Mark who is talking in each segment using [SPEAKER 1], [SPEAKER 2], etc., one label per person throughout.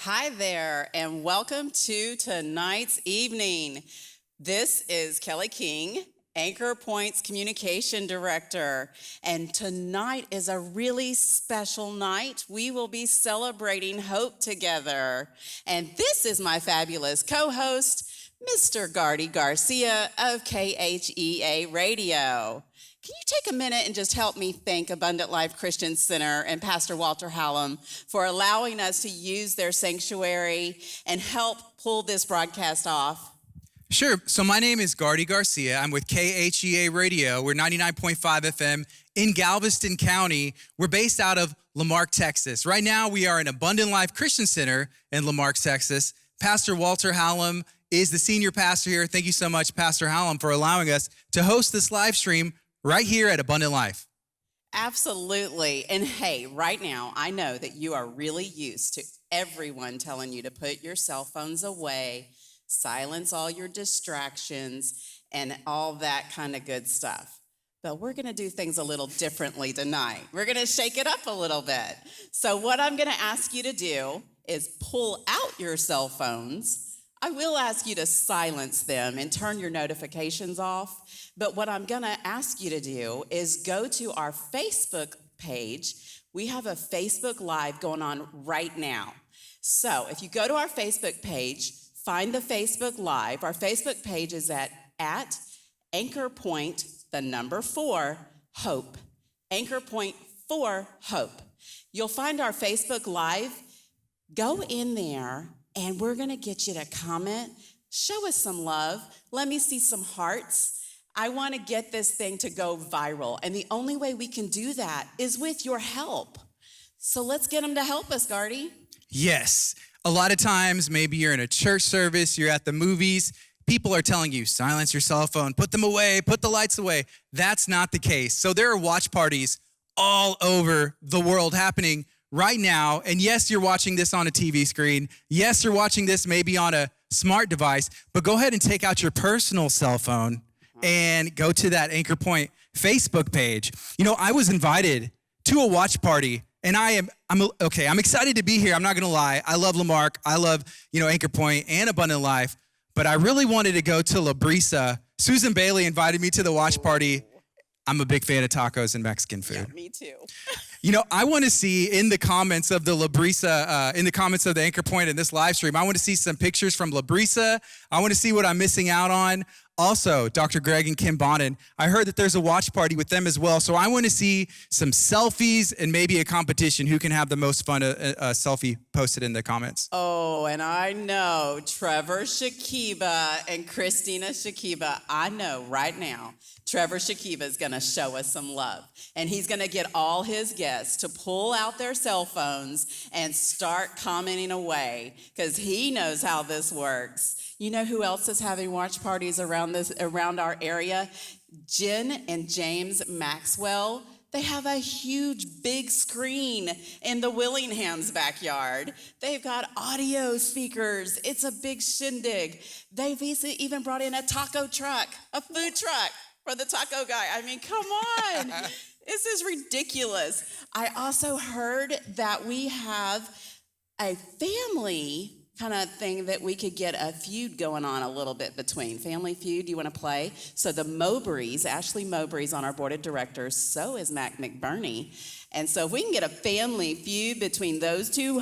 [SPEAKER 1] Hi there, and welcome to tonight's evening. This is Kelly King, Anchor Point's Communication Director, and tonight is a really special night. We will be celebrating hope together, and this is my fabulous co-host, Mr. Gardy Garcia of KHEA Radio. Can you take a minute and just help me thank Abundant Life Christian Center and Pastor Walter Hallam for allowing us to use their sanctuary and help pull this broadcast off?
[SPEAKER 2] Sure. So my name is Gardy Garcia. I'm with KHEA Radio. We're 99.5 FM in Galveston County. We're based out of Lamarck, Texas. Right now, we are in Abundant Life Christian Center in Lamarck, Texas. Pastor Walter Hallam is the senior pastor here. Thank you so much, Pastor Hallam, for allowing us to host this live stream right here at Abundant Life.
[SPEAKER 1] Absolutely. And hey, right now, I know that you are really used to everyone telling you to put your cell phones away, silence all your distractions, and all that kind of good stuff. But we're going to do things a little differently tonight. We're going to shake it up a little bit. So what I'm going to ask you to do is pull out your cell phones. I will ask you to silence them and turn your notifications off. But what I'm going to ask you to do is go to our Facebook page. We have a Facebook Live going on right now. So if you go to our Facebook page, find the Facebook Live. Our Facebook page is at Anchor Point, the number 4, Hope. Anchor Point 4, Hope. You'll find our Facebook Live. Go in there, and we're going to get you to comment. Show us some love. Let me see some hearts. I want to get this thing to go viral, and the only way we can do that is with your help. So let's get them to help us, Gardy.
[SPEAKER 2] Yes. A lot of times, maybe you're in a church service, you're at the movies, people are telling you, silence your cell phone, put them away, put the lights away. That's not the case. So there are watch parties all over the world happening right now. And yes, you're watching this on a TV screen. Yes, you're watching this maybe on a smart device, but go ahead and take out your personal cell phone and go to that Anchor Point Facebook page. You know, I was invited to a watch party, and I'm excited to be here. I'm not gonna lie. I love Lamarck. I love, Anchor Point and Abundant Life, but I really wanted to go to La Brisa. Susan Bailey invited me to the watch party. I'm a big fan of tacos and Mexican food.
[SPEAKER 1] Yeah, me too.
[SPEAKER 2] I want to see in the comments of the La Brisa, in the comments of the Anchor Point in this live stream, I want to see some pictures from La Brisa. I want to see what I'm missing out on. Also, Dr. Greg and Kim Bonin, I heard that there's a watch party with them as well. So I want to see some selfies and maybe a competition who can have the most fun selfie posted in the comments.
[SPEAKER 1] Oh, and I know Trevor Shakiba and Christina Shakiba, I know right now, Trevor Shakiba is going to show us some love. And he's going to get all his guests to pull out their cell phones and start commenting away because he knows how this works. You know who else is having watch parties around our area? Jen and James Maxwell. They have a huge big screen in the Willingham's backyard. They've got audio speakers. It's a big shindig. They've even brought in a taco truck, a food truck for the taco guy. I mean, come on. This is ridiculous. I also heard that we have a family kind of thing that we could get a feud going on a little bit between. Family feud, you want to play? So the Mowbrays, Ashley Mowbray's on our board of directors, so is Mac McBurney. And so if we can get a family feud between those two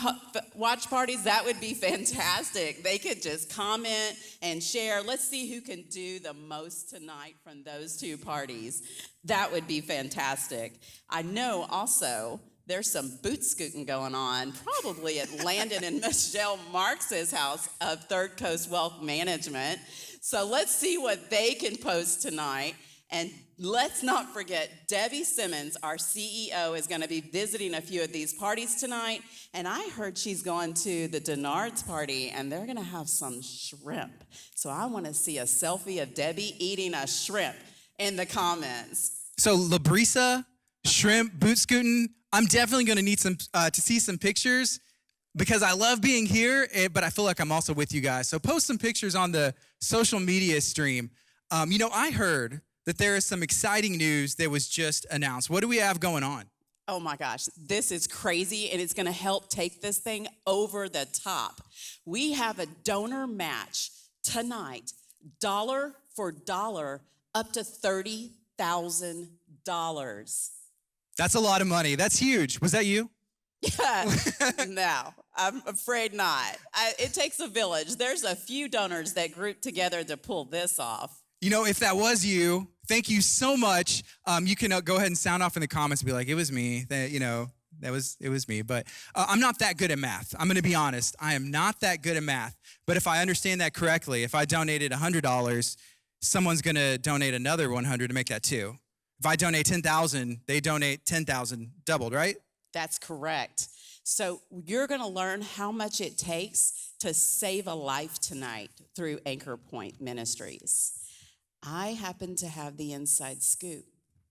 [SPEAKER 1] watch parties, that would be fantastic. They could just comment and share. Let's see who can do the most tonight from those two parties. That would be fantastic. I know also there's some boot scooting going on, probably at Landon and Michelle Marks' house of Third Coast Wealth Management. So let's see what they can post tonight. And let's not forget, Debbie Simmons, our CEO, is going to be visiting a few of these parties tonight. And I heard she's going to the Denard's party, and they're going to have some shrimp. So I want to see a selfie of Debbie eating a shrimp in the comments.
[SPEAKER 2] So La Brisa, shrimp, boot scooting. I'm definitely going to need to see some pictures because I love being here, but I feel like I'm also with you guys. So post some pictures on the social media stream. I heard that there is some exciting news that was just announced. What do we have going on?
[SPEAKER 1] Oh my gosh, this is crazy, and it's gonna help take this thing over the top. We have a donor match tonight, dollar for dollar, up to $30,000.
[SPEAKER 2] That's a lot of money. That's huge. Was that you?
[SPEAKER 1] No, I'm afraid not. It takes a village. There's a few donors that group together to pull this off.
[SPEAKER 2] You know, if that was you, thank you so much. You can go ahead and sound off in the comments and be like, it was me. It was me. But I'm not that good at math. I'm going to be honest. I am not that good at math. But if I understand that correctly, if I donated $100, someone's going to donate another 100 to make that two. If I donate 10,000, they donate 10,000 doubled, right?
[SPEAKER 1] That's correct. So you're going to learn how much it takes to save a life tonight through Anchor Point Ministries. I happen to have the inside scoop.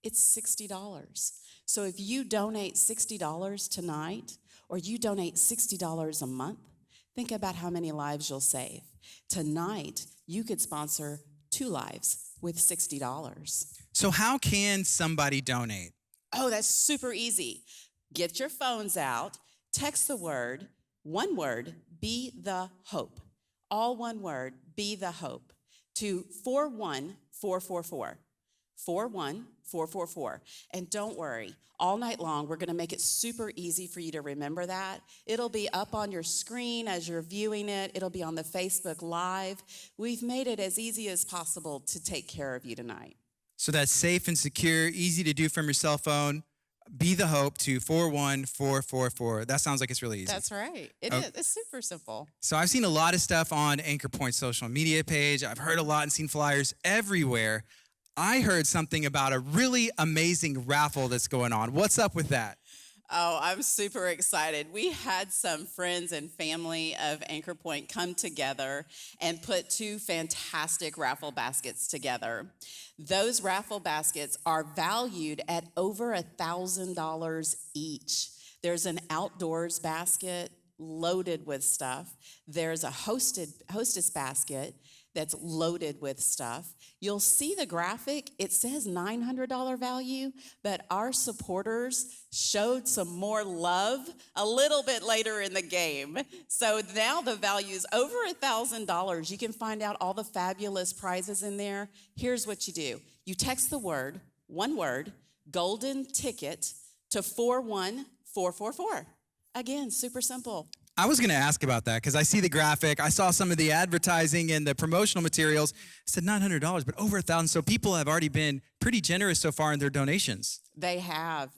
[SPEAKER 1] It's $60. So if you donate $60 tonight, or you donate $60 a month, think about how many lives you'll save. Tonight, you could sponsor 2 lives with $60.
[SPEAKER 2] So how can somebody donate?
[SPEAKER 1] Oh, that's super easy. Get your phones out, text the word, one word, be the hope. All one word, be the hope, to 41444. 41444. And don't worry, all night long, we're going to make it super easy for you to remember that. It'll be up on your screen as you're viewing it. It'll be on the Facebook Live. We've made it as easy as possible to take care of you tonight.
[SPEAKER 2] So that's safe and secure, easy to do from your cell phone. Be the hope to 41444. That sounds like it's really easy.
[SPEAKER 1] That's right. It is. It's super simple.
[SPEAKER 2] So I've seen a lot of stuff on Anchor Point's social media page. I've heard a lot and seen flyers everywhere. I heard something about a really amazing raffle that's going on. What's up with that?
[SPEAKER 1] Oh, I'm super excited. We had some friends and family of Anchor Point come together and put 2 fantastic raffle baskets together. Those raffle baskets are valued at over $1,000 each. There's an outdoors basket loaded with stuff. There's a hostess basket that's loaded with stuff. You'll see the graphic. It says $900 value, but our supporters showed some more love a little bit later in the game. So now the value is over $1,000. You can find out all the fabulous prizes in there. Here's what you do. You text the word, one word, golden ticket, to 41444. Again, super simple.
[SPEAKER 2] I was going to ask about that because I see the graphic. I saw some of the advertising and the promotional materials. It said $900, but over $1,000. So people have already been pretty generous so far in their donations.
[SPEAKER 1] They have.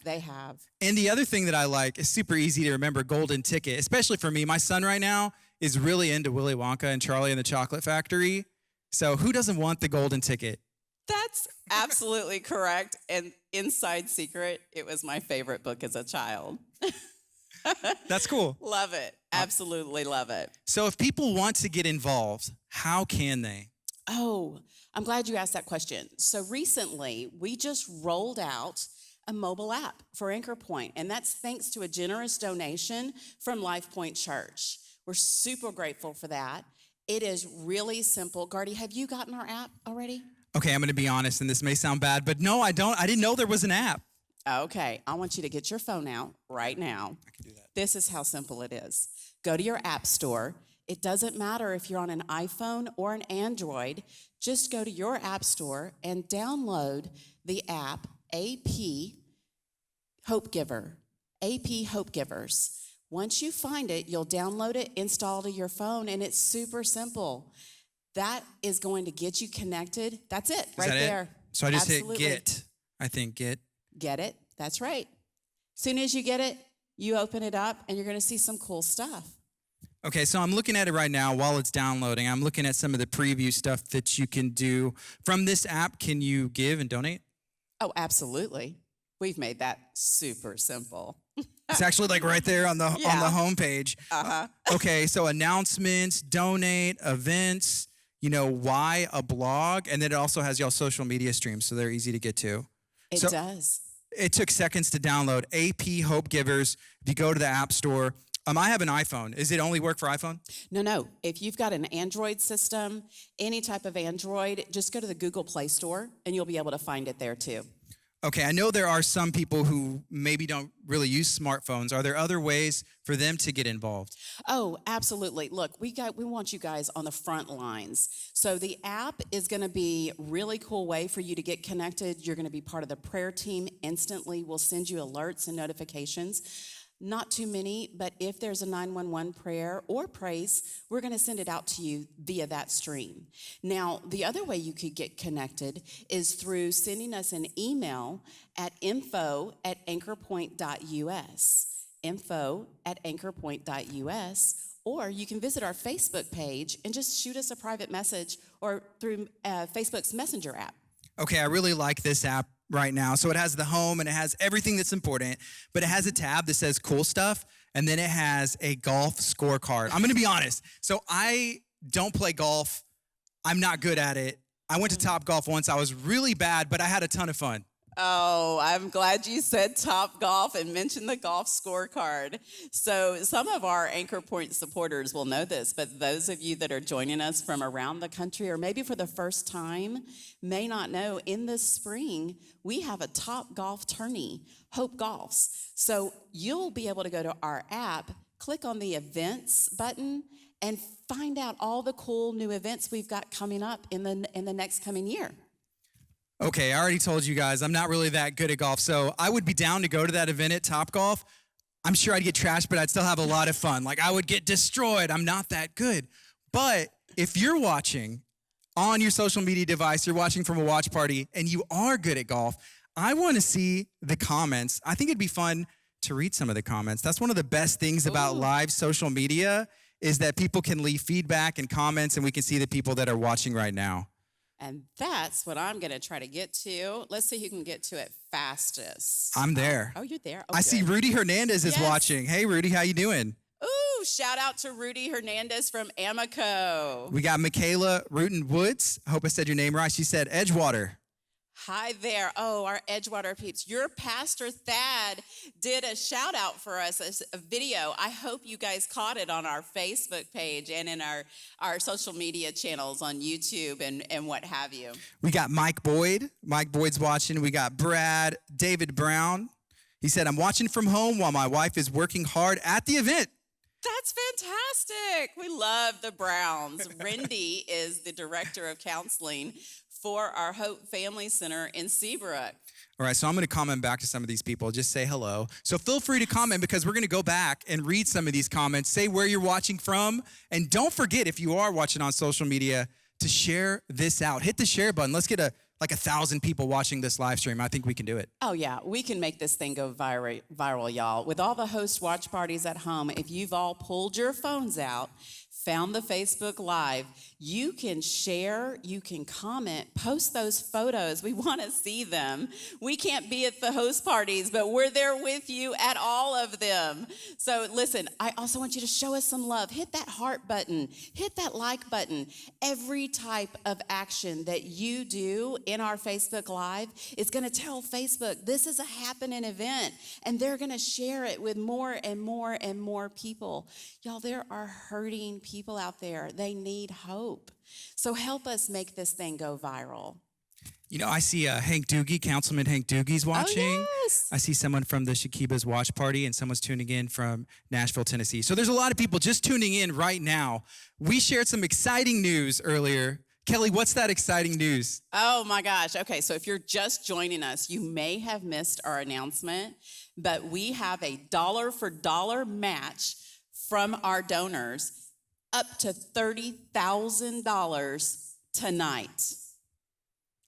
[SPEAKER 2] And the other thing that I like is super easy to remember, golden ticket, especially for me. My son right now is really into Willy Wonka and Charlie and the Chocolate Factory. So who doesn't want the golden ticket?
[SPEAKER 1] That's absolutely correct. And inside secret, it was my favorite book as a child.
[SPEAKER 2] That's cool.
[SPEAKER 1] Love it. Absolutely love it.
[SPEAKER 2] So if people want to get involved, how can they?
[SPEAKER 1] Oh, I'm glad you asked that question. So recently, we just rolled out a mobile app for Anchor Point, and that's thanks to a generous donation from Life Point Church. We're super grateful for that. It is really simple. Gardy, have you gotten our app already?
[SPEAKER 2] Okay, I'm going to be honest, and this may sound bad, but no, I don't. I didn't know there was an app.
[SPEAKER 1] Okay, I want you to get your phone out right now.
[SPEAKER 2] I can do that.
[SPEAKER 1] This is how simple it is. Go to your app store. It doesn't matter if you're on an iPhone or an Android. Just go to your app store and download the app AP Hope Giver. AP Hope Givers. Once you find it, you'll download it, install it to your phone, and it's super simple. That is going to get you connected. That's it, right there.
[SPEAKER 2] So I just
[SPEAKER 1] Absolutely.
[SPEAKER 2] hit get. I think get.
[SPEAKER 1] Get it? That's right. As soon as you get it, you open it up, and you're going to see some cool stuff.
[SPEAKER 2] Okay, so I'm looking at it right now while it's downloading. I'm looking at some of the preview stuff that you can do. From this app, can you give and donate?
[SPEAKER 1] Oh, absolutely. We've made that super simple.
[SPEAKER 2] It's actually like right there on the homepage.
[SPEAKER 1] Uh-huh.
[SPEAKER 2] Okay, so announcements, donate, events, why a blog, and then it also has y'all social media streams, so they're easy to get to.
[SPEAKER 1] It does.
[SPEAKER 2] It took seconds to download. AP Hope Givers. If you go to the App Store, I have an iPhone. Does it only work for iPhone?
[SPEAKER 1] No. If you've got an Android system, any type of Android, just go to the Google Play Store, and you'll be able to find it there too.
[SPEAKER 2] Okay, I know there are some people who maybe don't really use smartphones. Are there other ways for them to get involved?
[SPEAKER 1] Oh, absolutely. Look, we want you guys on the front lines. So the app is going to be a really cool way for you to get connected. You're going to be part of the prayer team instantly. We'll send you alerts and notifications. Not too many, but if there's a 911 prayer or praise, we're going to send it out to you via that stream. Now, the other way you could get connected is through sending us an email at info@anchorpoint.us. info@anchorpoint.us, or you can visit our Facebook page and just shoot us a private message or through Facebook's Messenger app.
[SPEAKER 2] Okay, I really like this app right now. So it has the home and it has everything that's important, but it has a tab that says cool stuff, and then it has a golf scorecard. I'm gonna be honest. So I don't play golf. I'm not good at it. I went to Top Golf once. I was really bad, but I had a ton of fun.
[SPEAKER 1] Oh, I'm glad you said Top Golf and mentioned the golf scorecard. So some of our Anchor Point supporters will know this, but those of you that are joining us from around the country or maybe for the first time may not know, in the spring, we have a Top Golf tourney, Hope Golfs. So you'll be able to go to our app, click on the events button, and find out all the cool new events we've got coming up in the next coming year.
[SPEAKER 2] Okay, I already told you guys I'm not really that good at golf, so I would be down to go to that event at Top Golf. I'm sure I'd get trashed, but I'd still have a lot of fun. Like, I would get destroyed. I'm not that good. But if you're watching on your social media device, you're watching from a watch party, and you are good at golf, I want to see the comments. I think it'd be fun to read some of the comments. That's one of the best things about live social media, is that people can leave feedback and comments, and we can see the people that are watching right now.
[SPEAKER 1] And that's what I'm going to try to get to. Let's see who can get to it fastest.
[SPEAKER 2] I'm there.
[SPEAKER 1] Oh, you're there. Oh,
[SPEAKER 2] I see Rudy Hernandez is
[SPEAKER 1] Yes.
[SPEAKER 2] watching. Hey, Rudy, how you doing?
[SPEAKER 1] Ooh, shout out to Rudy Hernandez from Amico.
[SPEAKER 2] We got Michaela Rutan Woods. I hope I said your name right. She said Edgewater.
[SPEAKER 1] Hi there. Oh, our Edgewater peeps. Your pastor Thad did a shout out for us, a video. I hope you guys caught it on our Facebook page and in our social media channels on YouTube and what have you.
[SPEAKER 2] We got Mike Boyd. Mike Boyd's watching. We got Brad, David Brown. He said, I'm watching from home while my wife is working hard at the event.
[SPEAKER 1] That's fantastic. We love the Browns. Rindy is the director of counseling for our Hope Family Center in Seabrook.
[SPEAKER 2] All right, so I'm going to comment back to some of these people. Just say hello. So feel free to comment, because we're going to go back and read some of these comments. Say where you're watching from. And don't forget, if you are watching on social media, to share this out. Hit the share button. Let's get 1,000 people watching this live stream. I think we can do it.
[SPEAKER 1] Oh, yeah. We can make this thing go viral, y'all. With all the host watch parties at home, if you've all pulled your phones out, found the Facebook Live, you can share, you can comment, post those photos. We want to see them. We can't be at the host parties, but we're there with you at all of them. So listen, I also want you to show us some love. Hit that heart button, hit that like button. Every type of action that you do in our Facebook Live is going to tell Facebook this is a happening event, and they're going to share it with more and more and more people. Y'all, there are hurting people out there. They need hope. So help us make this thing go viral.
[SPEAKER 2] You know, I see Hank Doogie, Councilman Hank Doogie's watching.
[SPEAKER 1] Oh, yes.
[SPEAKER 2] I see someone from the Shakiba's watch party, and someone's tuning in from Nashville, Tennessee. So there's a lot of people just tuning in right now. We shared some exciting news earlier. Kelly, what's that exciting news?
[SPEAKER 1] Oh my gosh. Okay, so if you're just joining us, you may have missed our announcement, but we have a dollar for dollar match from our donors up to $30,000 tonight.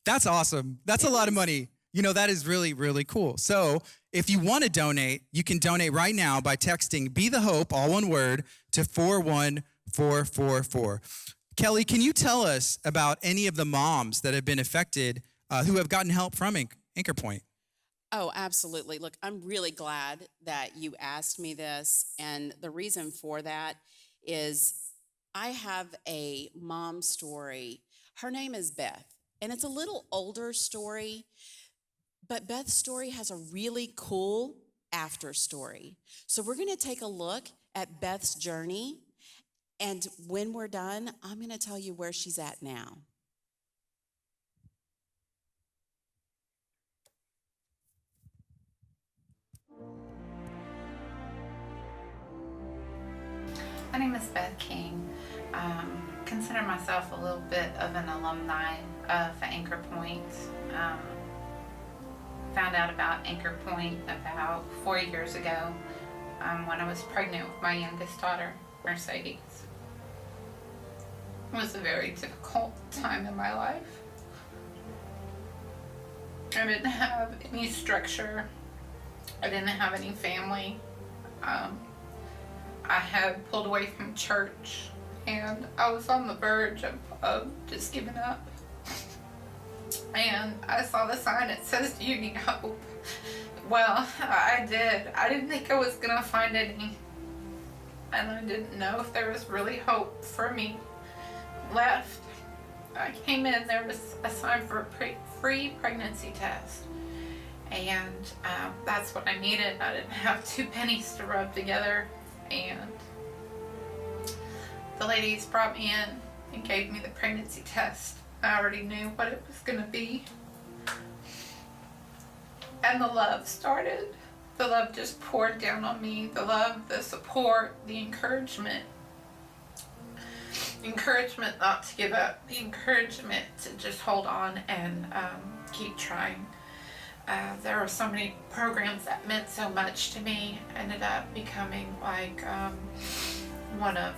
[SPEAKER 2] That's awesome. That's a lot of money. You know, that is really, really cool. So if you want to donate, you can donate right now by texting Be the Hope, all one word, to 41444. Kelly, can you tell us about any of the moms that have been affected who have gotten help from Anchor Point?
[SPEAKER 1] Oh, absolutely. Look, I'm really glad that you asked me this. And the reason for that is I have a mom story. Her name is Beth, and it's a little older story, but Beth's story has a really cool after story. So we're going to take a look at Beth's journey, and when we're done, I'm going to tell you where she's at now.
[SPEAKER 3] My name is Beth King. Consider myself a little bit of an alumni of Anchor Point. Um, Found out about Anchor Point about 4 years ago when I was pregnant with my youngest daughter, Mercedes. It was a very difficult time in my life. I didn't have any structure. I didn't have any family. I had pulled away from church and I was on the verge of just giving up. And I saw the sign that says, "Do you need hope?" Well, I did. I didn't think I was going to find any. And I didn't know if there was really hope for me left. I came in, there was a sign for a free pregnancy test. And that's what I needed. I didn't have 2 pennies to rub together. And the ladies brought me in and gave me the pregnancy test. I already knew what it was going to be. And the love started. The love just poured down on me. The love, the support, the encouragement. Encouragement not to give up. The encouragement to just hold on and keep trying. There were so many programs that meant so much to me. Ended up becoming like one of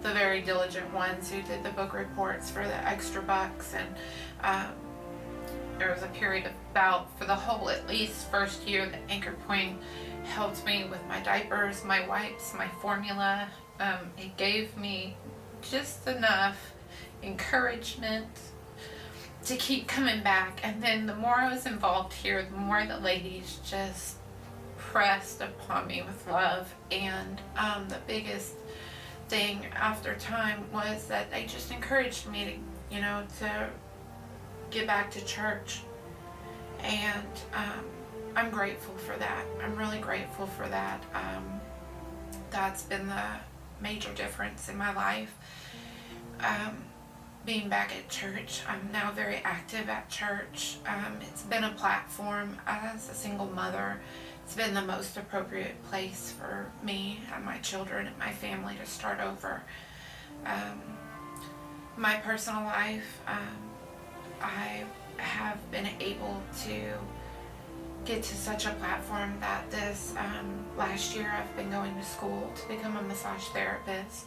[SPEAKER 3] the very diligent ones who did the book reports for the extra bucks. And there was a period of about, for the whole at least first year, that Anchor Point helped me with my diapers, my wipes, my formula. It gave me just enough encouragement to keep coming back. And then the more I was involved here, the more the ladies just pressed upon me with love. And the biggest thing after time was that they just encouraged me to, to get back to church. And I'm grateful for that. I'm really grateful for that. That's been the major difference in my life. Being back at church, I'm now very active at church. It's been a platform as a single mother. It's been the most appropriate place for me and my children and my family to start over. My personal life, I have been able to get to such a platform that this last year I've been going to school to become a massage therapist.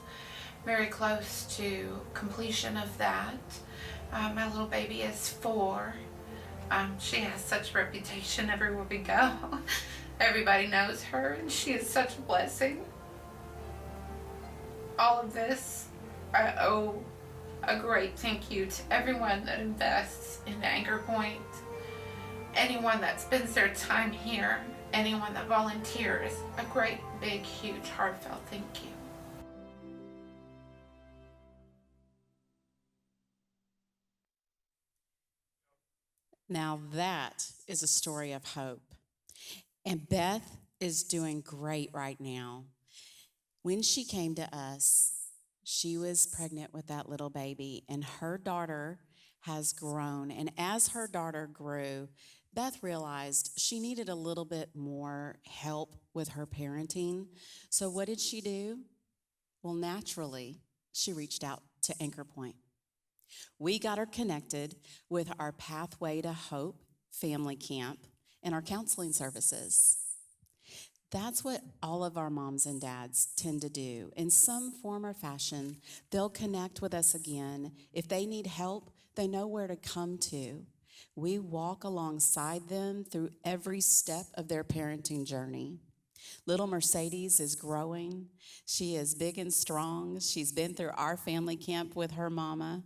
[SPEAKER 3] Very close to completion of that. My little baby is 4. She has such a reputation everywhere we go. Everybody knows her, and she is such a blessing. All of this, I owe a great thank you to everyone that invests in Anchor Point, anyone that spends their time here, anyone that volunteers. A great, big, huge, heartfelt thank you.
[SPEAKER 1] Now that is a story of hope. And Beth is doing great right now. When she came to us, she was pregnant with that little baby, and her daughter has grown. And as her daughter grew, Beth realized she needed a little bit more help with her parenting. So what did she do? Well, naturally, she reached out to Anchor Point. We got her connected with our Pathway to Hope family camp and our counseling services. That's what all of our moms and dads tend to do. In some form or fashion, they'll connect with us again. If they need help, they know where to come to. We walk alongside them through every step of their parenting journey. Little Mercedes is growing. She is big and strong. She's been through our family camp with her mama.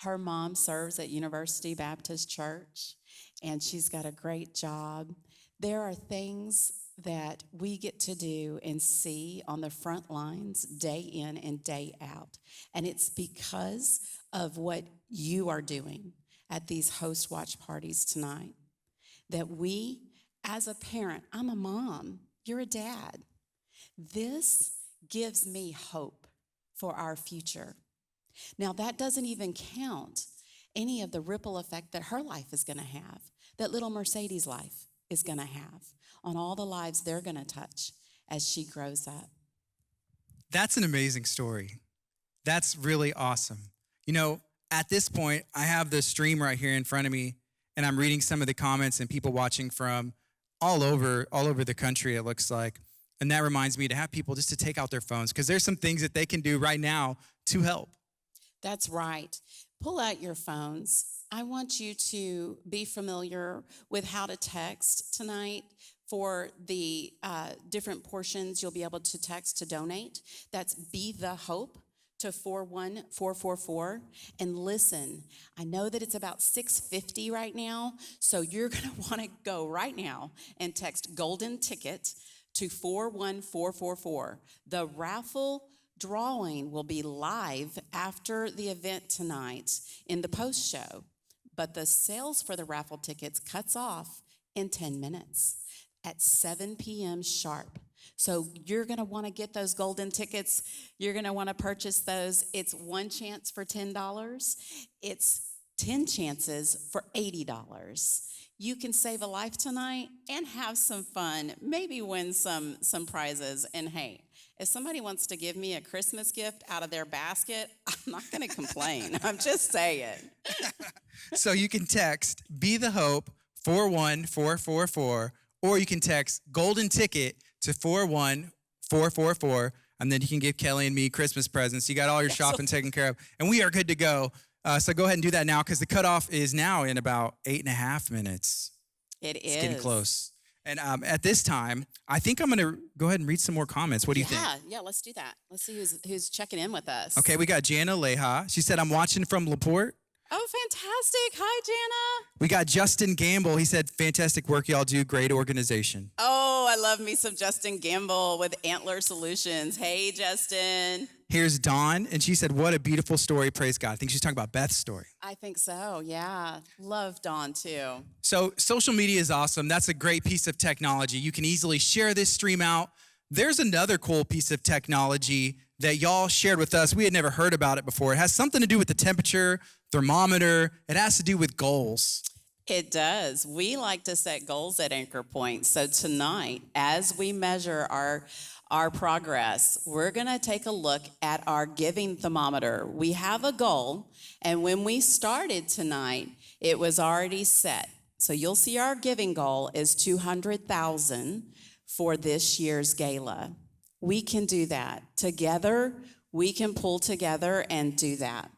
[SPEAKER 1] Her mom serves at University Baptist Church, and she's got a great job. There are things that we get to do and see on the front lines day in and day out. And it's because of what you are doing at these host watch parties tonight that we, as a parent, I'm a mom, you're a dad. This gives me hope for our future. Now, that doesn't even count any of the ripple effect that her life is going to have, that little Mercedes' life is going to have on all the lives they're going to touch as she grows up.
[SPEAKER 2] That's an amazing story. That's really awesome. You know, at this point, I have the stream right here in front of me, and I'm reading some of the comments and people watching from all over the country, it looks like. And that reminds me to have people just to take out their phones, because there's some things that they can do right now to help.
[SPEAKER 1] That's right. Pull out your phones. I want you to be familiar with how to text tonight. For the different portions, you'll be able to text to donate. That's Be the Hope to 41444. And listen, I know that it's about 6:50 right now, so you're going to want to go right now and text Golden Ticket to 41444. The raffle drawing will be live after the event tonight in the post show, but the sales for the raffle tickets cuts off in 10 minutes at 7 p.m. sharp. So you're going to want to get those golden tickets. You're going to want to purchase those. It's one chance for $10. It's 10 chances for $80. You can save a life tonight and have some fun, maybe win some prizes. And hey, if somebody wants to give me a Christmas gift out of their basket, I'm not going to complain. I'm just saying.
[SPEAKER 2] So you can text Be the Hope 41444, or you can text Golden Ticket to 41444, and then you can give Kelly and me Christmas presents. You got all your shopping taken care of, and we are good to go. So go ahead and do that now, because the cutoff is now in about 8.5 minutes.
[SPEAKER 1] It's
[SPEAKER 2] getting close. And at this time, I think I'm going to go ahead and read some more comments. What do you think?
[SPEAKER 1] Yeah, let's do that. Let's see who's checking in with us.
[SPEAKER 2] Okay, we got Jana Leha. She said, I'm watching from LaPorte.
[SPEAKER 1] Oh, fantastic. Hi, Jana.
[SPEAKER 2] We got Justin Gamble. He said, fantastic work y'all do. Great organization.
[SPEAKER 1] Oh, I love me some Justin Gamble with Antler Solutions. Hey, Justin.
[SPEAKER 2] Here's Dawn, and she said, what a beautiful story. Praise God. I think she's talking about Beth's story.
[SPEAKER 1] I think so, yeah. Love Dawn, too.
[SPEAKER 2] So social media is awesome. That's a great piece of technology. You can easily share this stream out. There's another cool piece of technology that y'all shared with us. We had never heard about it before. It has something to do with the temperature, thermometer. It has to do with goals.
[SPEAKER 1] It does. We like to set goals at Anchor Point. So tonight, as we measure our progress, we're going to take a look at our giving thermometer. We have a goal, and when we started tonight, it was already set. So you'll see our giving goal is $200,000 for this year's gala. We can do that. Together, we can pull together and do that.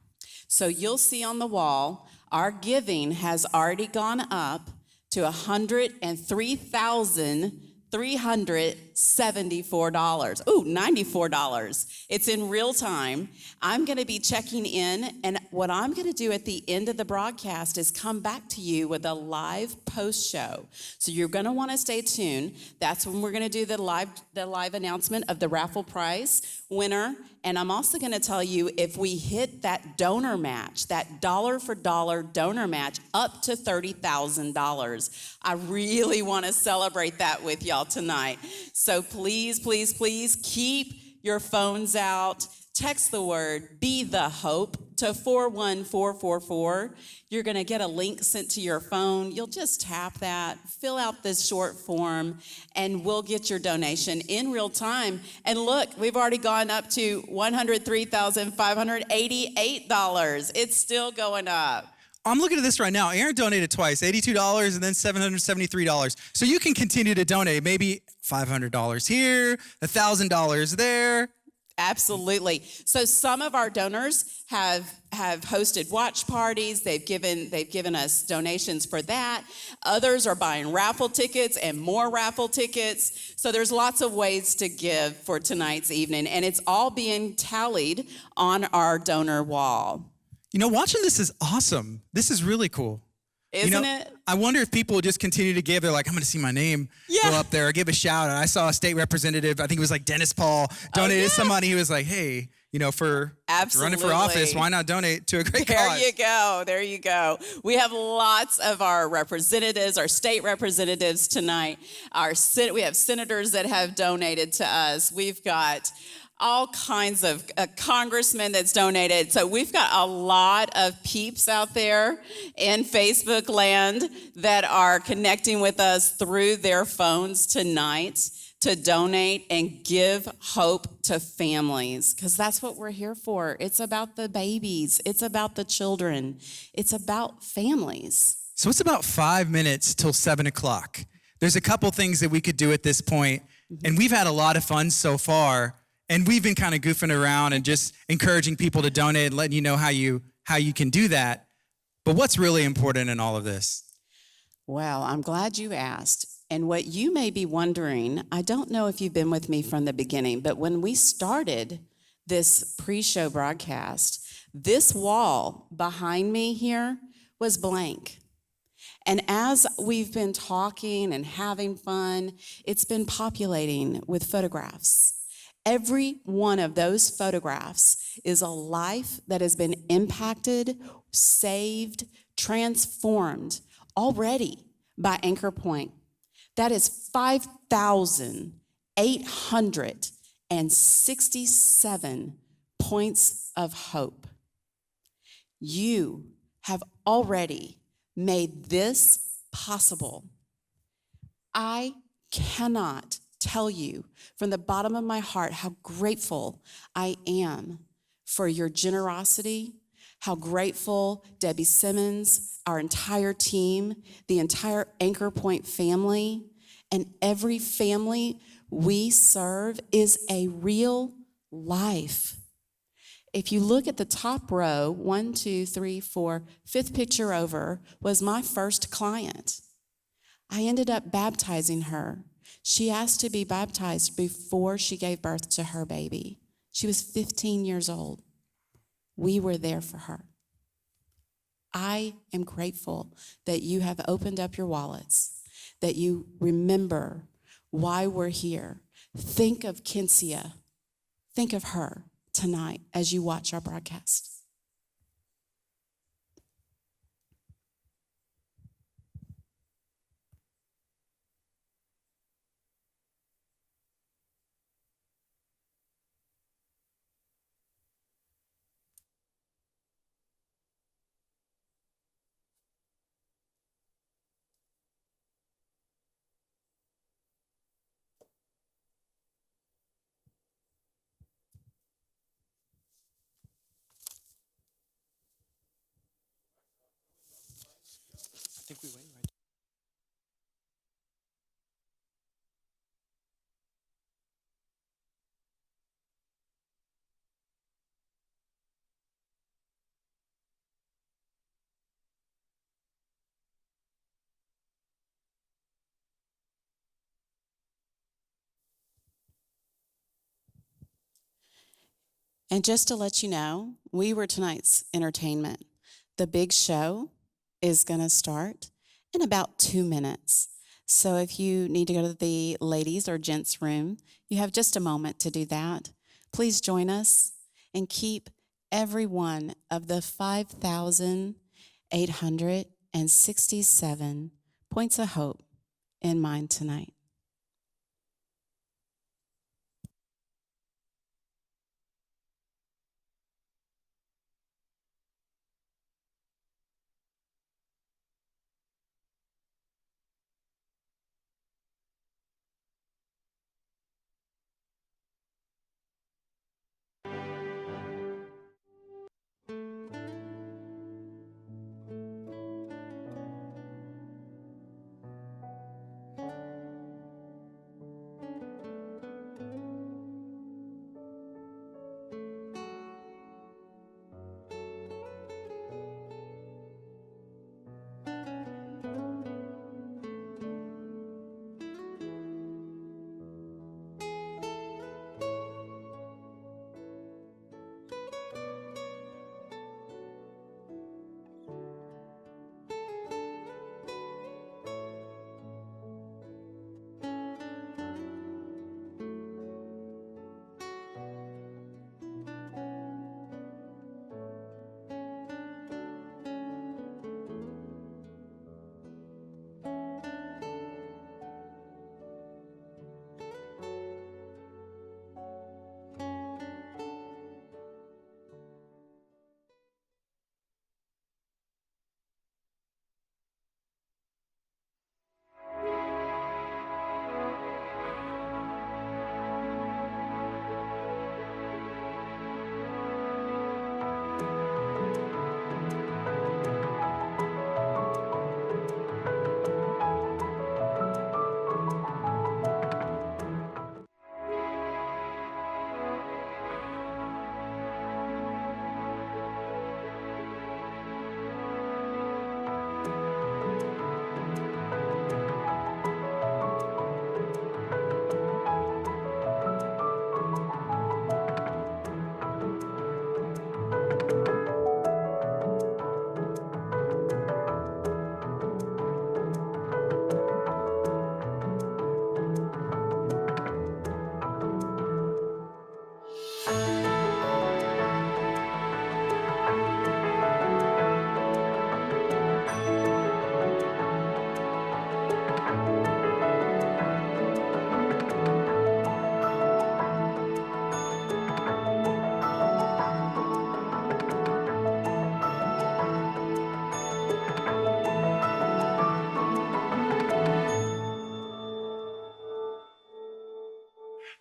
[SPEAKER 1] So you'll see on the wall, our giving has already gone up to $103,374. Ooh, $94. It's in real time. I'm going to be checking in, and what I'm going to do at the end of the broadcast is come back to you with a live post show. So you're going to want to stay tuned. That's when we're going to do the live announcement of the raffle prize winner. And I'm also going to tell you if we hit that donor match, that dollar for dollar donor match up to $30,000. I really want to celebrate that with y'all tonight. So please, please, please keep your phones out. Text the word Be the Hope to 41444. You're going to get a link sent to your phone. You'll just tap that, fill out this short form, and we'll get your donation in real time. And look, we've already gone up to $103,588. It's still going up.
[SPEAKER 2] I'm looking at this right now. Aaron donated twice, $82 and then $773. So you can continue to donate, maybe $500 here, $1,000 there.
[SPEAKER 1] Absolutely. So some of our donors have hosted watch parties. They've given us donations for that. Others are buying raffle tickets and more raffle tickets. So there's lots of ways to give for tonight's evening, and it's all being tallied on our donor wall.
[SPEAKER 2] You know, watching this is awesome. This is really cool.
[SPEAKER 1] Isn't it?
[SPEAKER 2] I wonder if people will just continue to give. They're like, I'm going to see my name go up there or give a shout out. I saw a state representative, I think it was like Dennis Paul, donated some money. He was like, hey, for running for office, why not donate to a great cause?
[SPEAKER 1] There you go. We have lots of our representatives, our state representatives tonight. We have senators that have donated to us. We've got all kinds of congressmen that's donated. So we've got a lot of peeps out there in Facebook land that are connecting with us through their phones tonight. to donate and give hope to families, because that's what we're here for. It's about the babies, it's about the children, it's about families.
[SPEAKER 2] So it's about 5 minutes till 7 o'clock. There's a couple things that we could do at this point, and we've had a lot of fun so far, and we've been kind of goofing around and just encouraging people to donate and letting you know how you can do that. But what's really important in all of this?
[SPEAKER 1] Well, I'm glad you asked. And what you may be wondering, I don't know if you've been with me from the beginning, but when we started this pre-show broadcast, this wall behind me here was blank. And as we've been talking and having fun, it's been populating with photographs. Every one of those photographs is a life that has been impacted, saved, transformed already by Anchor Point. That is 5,867 points of hope. You have already made this possible. I cannot tell you from the bottom of my heart how grateful I am for your generosity, how grateful Debbie Simmons, our entire team, the entire Anchor Point family, and every family we serve is a real life. If you look at the top row, 1, 2, 3, 4, fifth picture over was my first client. I ended up baptizing her. She asked to be baptized before she gave birth to her baby. She was 15 years old. We were there for her. I am grateful that you have opened up your wallets, that you remember why we're here. Think of Kinsia. Think of her tonight as you watch our broadcast.
[SPEAKER 2] I think we wait right.
[SPEAKER 1] And just to let you know, we were tonight's entertainment. The big show is going to start in about 2 minutes. So if you need to go to the ladies' or gents' room, you have just a moment to do that. Please join us and keep every one of the 5,867 points of hope in mind tonight.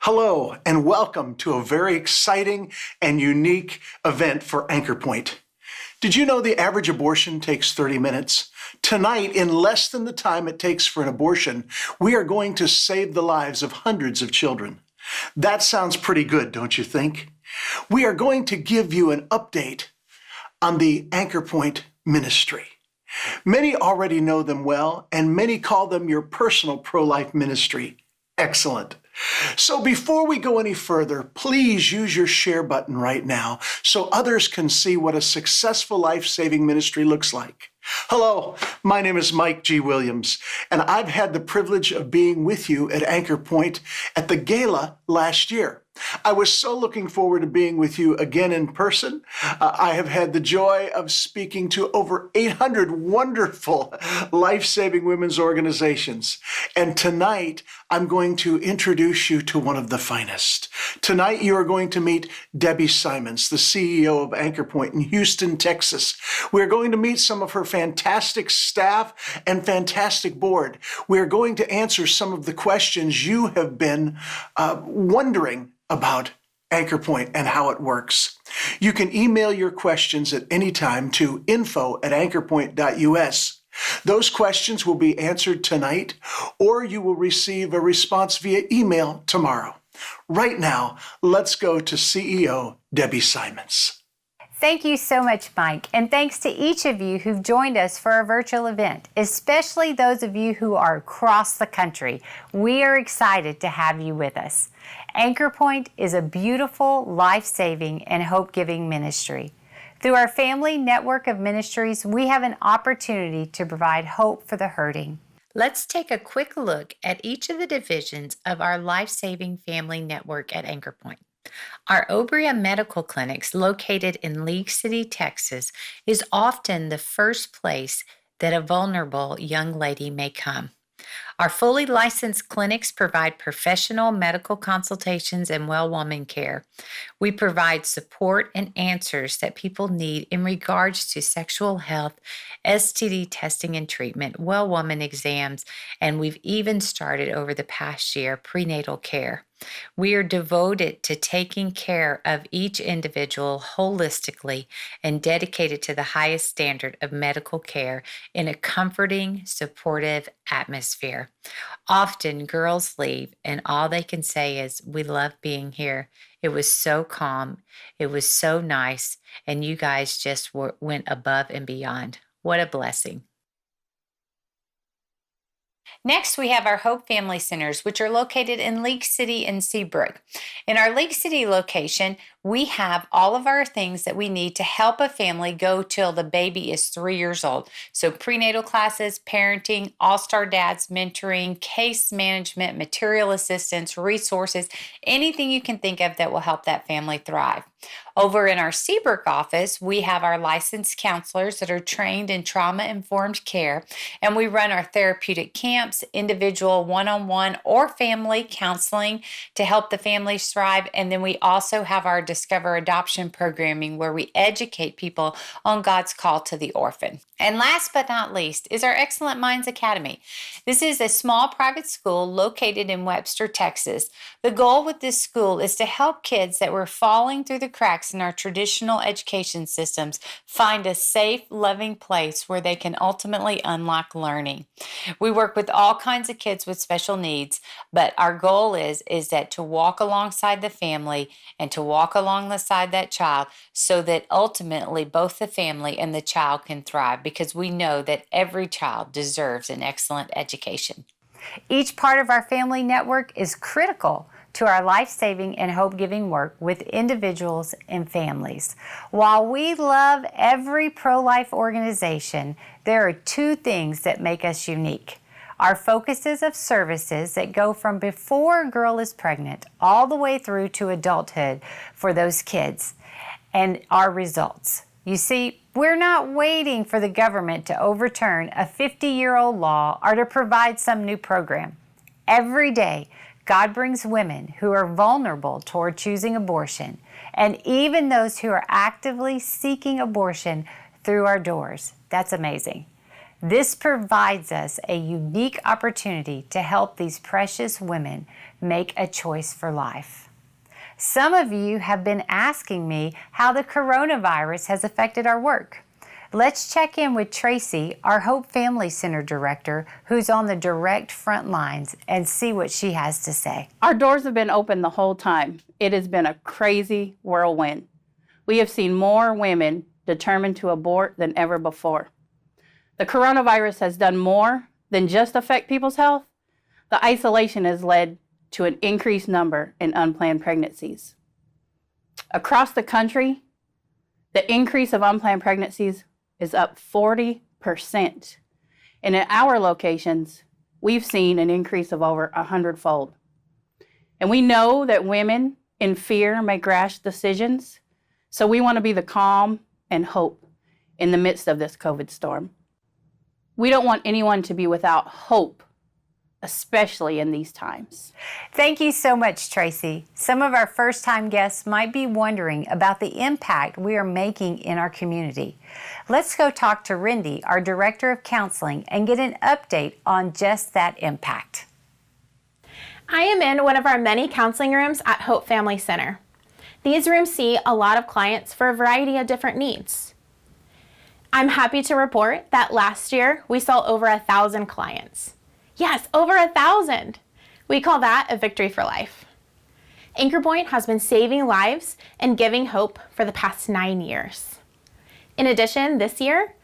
[SPEAKER 4] Hello, and welcome to a very exciting and unique event for Anchor Point. Did you know the average abortion takes 30 minutes? Tonight, in less than the time it takes for an abortion, we are going to save the lives of hundreds of children. That sounds pretty good, don't you think? We are going to give you an update on the Anchor Point ministry. Many already know them well, and many call them your personal pro-life ministry. Excellent. So before we go any further, please use your share button right now so others can see what a successful life-saving ministry looks like. Hello, my name is Mike G. Williams, and I've had the privilege of being with you at Anchor Point at the Gala last year. I was so looking forward to being with you again in person. I have had the joy of speaking to over 800 wonderful life-saving women's organizations. And tonight, I'm going to introduce you to one of the finest. Tonight, you are going to meet Debbie Simons, the CEO of Anchor Point in Houston, Texas. We're going to meet some of her fantastic staff and fantastic board. We're going to answer some of the questions you have been wondering about Anchor Point and how it works. You can email your questions at any time to info@anchorpoint.us. Those questions will be answered tonight, or you will receive a response via email tomorrow. Right now, let's go to CEO Debbie Simons.
[SPEAKER 5] Thank you so much, Mike, and thanks to each of you who've joined us for our virtual event, especially those of you who are across the country. We are excited to have you with us. Anchor Point is a beautiful, life-saving, and hope-giving ministry. Through our family network of ministries, we have an opportunity to provide hope for the hurting. Let's take a quick look at each of the divisions of our life-saving family network at Anchor Point. Our Obria Medical Clinics, located in League City, Texas, is often the first place that a vulnerable young lady may come. Our fully licensed clinics provide professional medical consultations and well-woman care. We provide support and answers that people need in regards to sexual health, STD testing and treatment, well-woman exams, and we've even started over the past year prenatal care. We are devoted to taking care of each individual holistically and dedicated to the highest standard of medical care in a comforting, supportive atmosphere. Often girls leave and all they can say is, "We love being here. It was so calm. It was so nice. And you guys just went above and beyond." What a blessing. Next, we have our Hope Family Centers, which are located in League City and Seabrook. In our League City location, we have all of our things that we need to help a family go till the baby is 3 years old. So prenatal classes, parenting, all-star dads, mentoring, case management, material assistance, resources, anything you can think of that will help that family thrive. Over in our Seabrook office, we have our licensed counselors that are trained in trauma-informed care, and we run our therapeutic camps, individual one-on-one or family counseling to help the families thrive. And then we also have our Discover Adoption programming where we educate people on God's call to the orphan. And last but not least is our Excellent Minds Academy. This is a small private school located in Webster, Texas. The goal with this school is to help kids that were falling through the cracks in our traditional education systems find a safe, loving place where they can ultimately unlock learning. We work with all kinds of kids with special needs, but our goal is that to walk alongside the family and to walk alongside that child so that ultimately both the family and the child can thrive, because we know that every child deserves an excellent education. Each part of our family network is critical to our life-saving and hope-giving work with individuals and families. While we love every pro-life organization, there are two things that make us unique. Our focuses of services that go from before a girl is pregnant all the way through to adulthood for those kids, and our results. You see, we're not waiting for the government to overturn a 50-year-old law or to provide some new program. Every day, God brings women who are vulnerable toward choosing abortion, and even those who are actively seeking abortion through our doors. That's amazing. This provides us a unique opportunity to help these precious women make a choice for life. Some of you have been asking me how the coronavirus has affected our work. Let's check in with Tracy, our Hope Family Center director, who's on the direct front lines, and see what she has to say.
[SPEAKER 6] Our doors have been open the whole time. It has been a crazy whirlwind. We have seen more women determined to abort than ever before. The coronavirus has done more than just affect people's health. The isolation has led to an increased number in unplanned pregnancies. Across the country, the increase of unplanned pregnancies is up 40%. And in our locations, we've seen an increase of over 100-fold. And we know that women in fear make rash decisions, so we want to be the calm and hope in the midst of this COVID storm. We don't want anyone to be without hope, especially in these times.
[SPEAKER 5] Thank you so much, Tracy. Some of our first-time guests might be wondering about the impact we are making in our community. Let's go talk to Rindy, our Director of Counseling, and get an update on just that impact.
[SPEAKER 7] I am in one of our many counseling rooms at Hope Family Center. These rooms see a lot of clients for a variety of different needs. I'm happy to report that last year we saw over 1,000 clients. Yes, over 1,000. We call that a victory for life. Anchor Point has been saving lives and giving hope for the past 9 years. In addition, this year,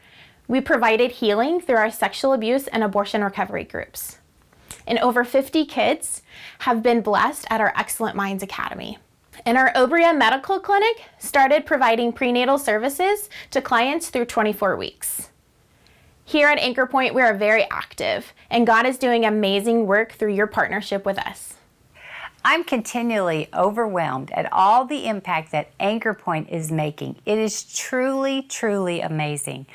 [SPEAKER 7] we provided healing through our sexual abuse and abortion recovery groups. And over 50 kids have been blessed at our Excellent Minds Academy. And our Obria Medical Clinic started providing prenatal services to clients through 24 weeks. Here at Anchor Point, we are very active, and God is doing amazing work through your partnership with us.
[SPEAKER 5] I'm continually overwhelmed at all the impact that Anchor Point is making. It is truly, truly amazing.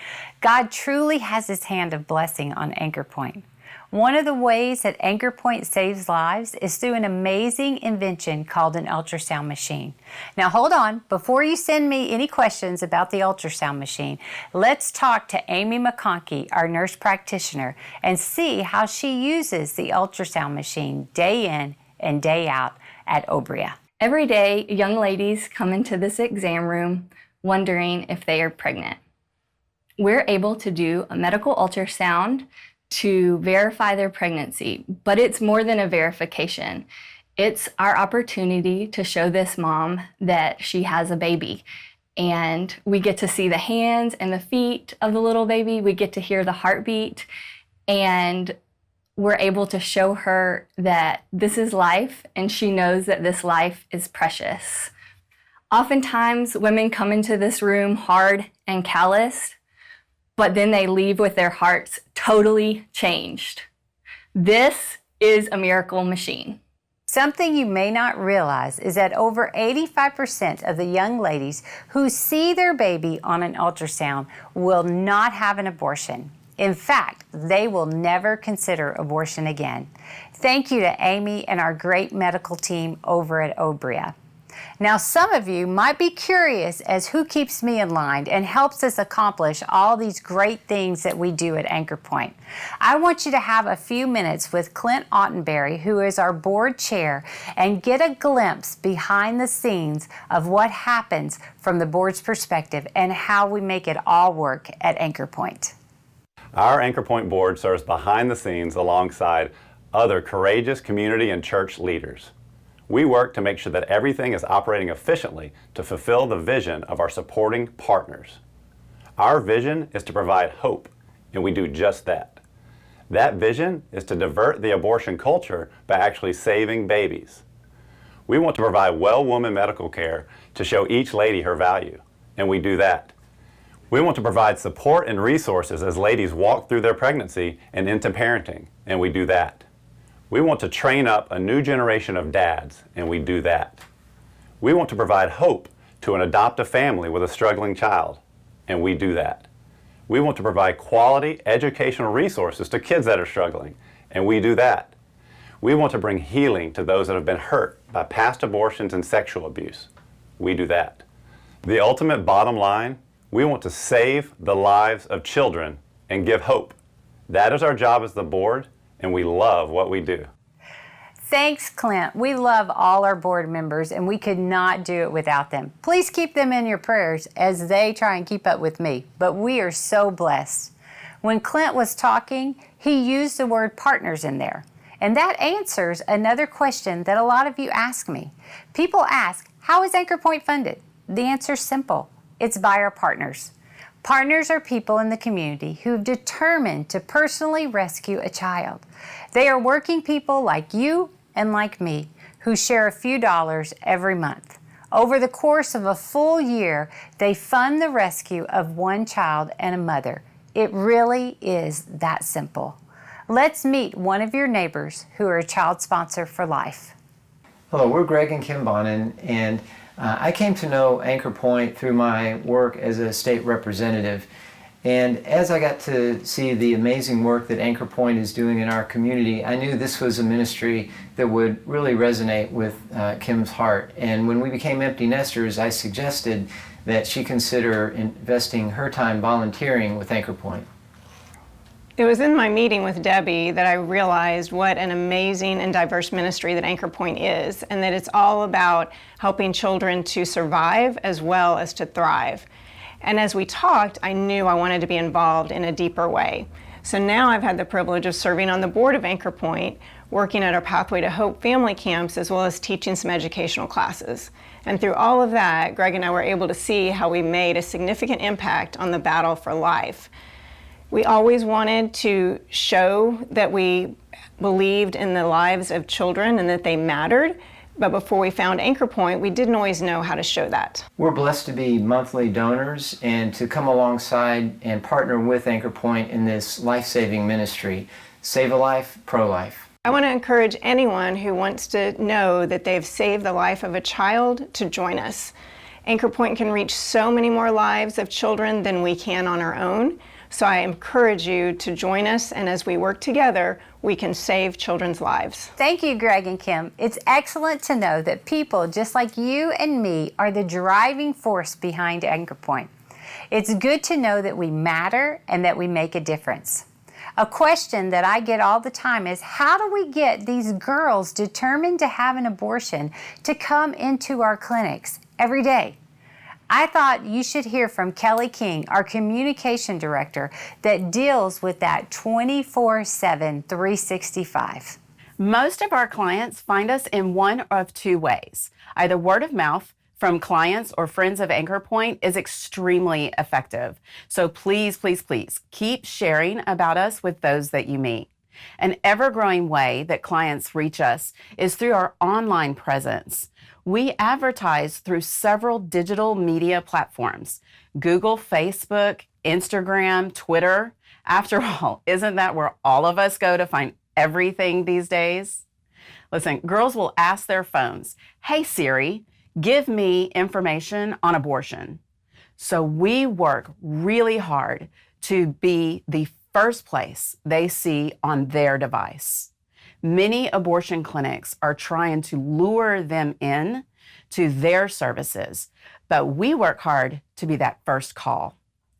[SPEAKER 5] God truly has His hand of blessing on Anchor Point. One of the ways that Anchor Point saves lives is through an amazing invention called an ultrasound machine. Now hold on, before you send me any questions about the ultrasound machine, let's talk to Amy McConkey, our nurse practitioner, and see how she uses the ultrasound machine day in and day out at Obria.
[SPEAKER 8] Every day, young ladies come into this exam room wondering if they are pregnant. We're able to do a medical ultrasound to verify their pregnancy, but it's more than a verification. It's our opportunity to show this mom that she has a baby. And we get to see the hands and the feet of the little baby. We get to hear the heartbeat. And we're able to show her that this is life, and she knows that this life is precious. Oftentimes, women come into this room hard and calloused, but then they leave with their hearts totally changed. This is a miracle machine.
[SPEAKER 5] Something you may not realize is that over 85% of the young ladies who see their baby on an ultrasound will not have an abortion. In fact, they will never consider abortion again. Thank you to Amy and our great medical team over at Obria. Now, some of you might be curious as who keeps me in line and helps us accomplish all these great things that we do at Anchor Point. I want you to have a few minutes with Clint Ottenberry, who is our board chair, and get a glimpse behind the scenes of what happens from the board's perspective and how we make it all work at Anchor Point.
[SPEAKER 9] Our Anchor Point board serves behind the scenes alongside other courageous community and church leaders. We work to make sure that everything is operating efficiently to fulfill the vision of our supporting partners. Our vision is to provide hope, and we do just that. That vision is to divert the abortion culture by actually saving babies. We want to provide well-woman medical care to show each lady her value, and we do that. We want to provide support and resources as ladies walk through their pregnancy and into parenting, and we do that. We want to train up a new generation of dads, and we do that. We want to provide hope to an adoptive family with a struggling child, and we do that. We want to provide quality educational resources to kids that are struggling, and we do that. We want to bring healing to those that have been hurt by past abortions and sexual abuse. We do that. The ultimate bottom line, we want to save the lives of children and give hope That is our job as the board, and we love what we do.
[SPEAKER 5] Thanks, Clint. We love all our board members, and we could not do it without them. Please keep them in your prayers as they try and keep up with me, but we are so blessed. When Clint was talking, he used the word partners in there, and that answers another question that a lot of you ask me. People ask, how is Anchor Point funded? The answer is simple. It's by our partners. Partners are people in the community who've determined to personally rescue a child. They are working people like you and like me who share a few dollars every month. Over the course of a full year, they fund the rescue of one child and a mother. It really is that simple. Let's meet one of your neighbors who are a child sponsor for life.
[SPEAKER 10] Hello, we're Greg and Kim Bonin, and I came to know Anchor Point through my work as a state representative. And as I got to see the amazing work that Anchor Point is doing in our community, I knew this was a ministry that would really resonate with Kim's heart. And when we became empty nesters, I suggested that she consider investing her time volunteering with Anchor Point.
[SPEAKER 11] It was in my meeting with Debbie that I realized what an amazing and diverse ministry that Anchor Point is, and that it's all about helping children to survive as well as to thrive. And as we talked, I knew I wanted to be involved in a deeper way. So now I've had the privilege of serving on the board of Anchor Point, working at our Pathway to Hope family camps, as well as teaching some educational classes. And through all of that, Greg and I were able to see how we made a significant impact on the battle for life. We always wanted to show that we believed in the lives of children and that they mattered. But before we found Anchor Point, we didn't always know how to show that.
[SPEAKER 10] We're blessed to be monthly donors and to come alongside and partner with Anchor Point in this life-saving ministry. Save a life, pro-life.
[SPEAKER 11] I want to encourage anyone who wants to know that they've saved the life of a child to join us. Anchor Point can reach so many more lives of children than we can on our own. So I encourage you to join us, and as we work together, we can save children's lives.
[SPEAKER 5] Thank you, Greg and Kim. It's excellent to know that people just like you and me are the driving force behind Anchor Point. It's good to know that we matter and that we make a difference. A question that I get all the time is, how do we get these girls determined to have an abortion to come into our clinics every day? I thought you should hear from Kelly King, our communication director, that deals with that 24/7, 365.
[SPEAKER 1] Most of our clients find us in one of two ways. Either word of mouth from clients or friends of Anchor Point is extremely effective. So please, please, please keep sharing about us with those that you meet. An ever-growing way that clients reach us is through our online presence. We advertise through several digital media platforms: Google, Facebook, Instagram, Twitter. After all, isn't that where all of us go to find everything these days? Listen, girls will ask their phones, "Hey Siri, give me information on abortion." So we work really hard to be the first place they see on their device. Many abortion clinics are trying to lure them in to their services, but we work hard to be that first call.